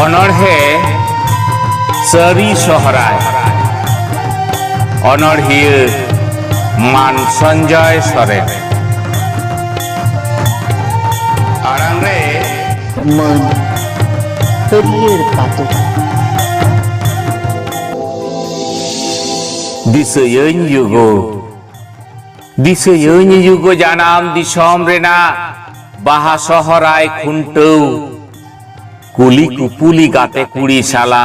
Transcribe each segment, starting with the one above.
अनड़हे सरी सोहराय अनड़हिया मान संजय सोरेन आराम रे मन हरियर पातो दिसयन युगो जानाम दिसम रेना बाहा सोहराय खुंटौ कुली कुपुली गाते कुड़ी साला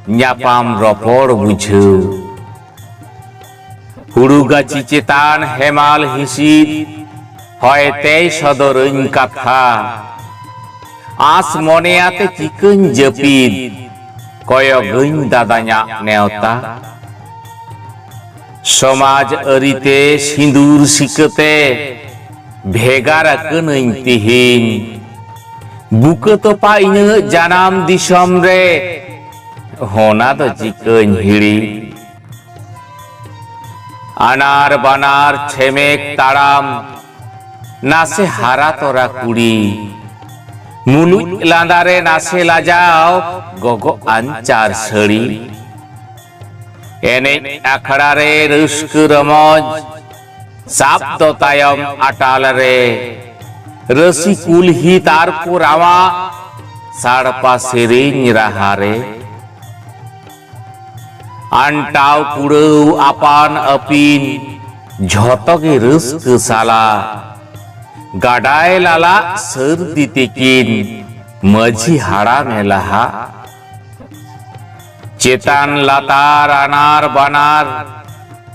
न्यापाम रपड़ बुझौ हुड़ु गाची चेतान हेमाल हिसिद हयते सदरन कथा आस मनेयाते चिकन जपिद कयगन दादान्या नेवता समाज अरिते सिंदूर सिकते भेगार कनैन तिहिन बुकत पाइनो जानाम दिसम रे होना तो चिकन हिड़ी अनार बानार छेमेक ताराम नासे हारा तोरा कुड़ी मुलु लांदारे नासे लाजाओ गोगो आंचार सड़ी एने आखड़ा रे रुस्क रमज साप तो तायम अटाल रे रसी कुलही तार पुरावा साड़पा सेरेन रहा रे अंटाव पुड़ौ आपान अपीन झोतगे रुस्क साला गाडाय लाला सर दितेकिन मझी हाड़ा में लहा चेतान लातार अनार बानार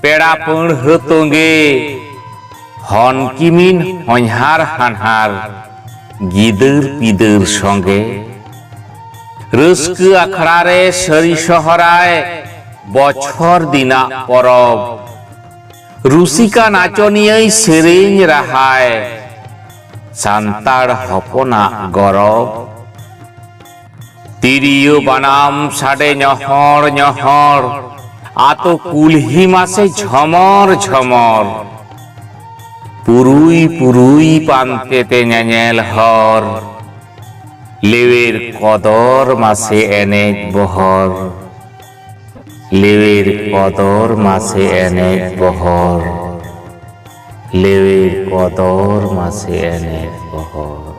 पेड़ा पण हतोंगे हन किमिन हन्हार हानहार गिदर पिदर संगे रुस्क आखड़ा रे सरी सोहराय बछर दिना परब रुसिका नाचनिया सेरेन राहाय सान्तार हपना गरब तिरियो बानाम साडे nhor nhor आतो कुलही मासे झमर झमर पुरुई पुरुई पानते ते न्यान्याल हर लेवेर कदर मासे एनेक बहर लेवेर कदर मासे एनेक बहर लेवेर कदर मासे एनेक बहर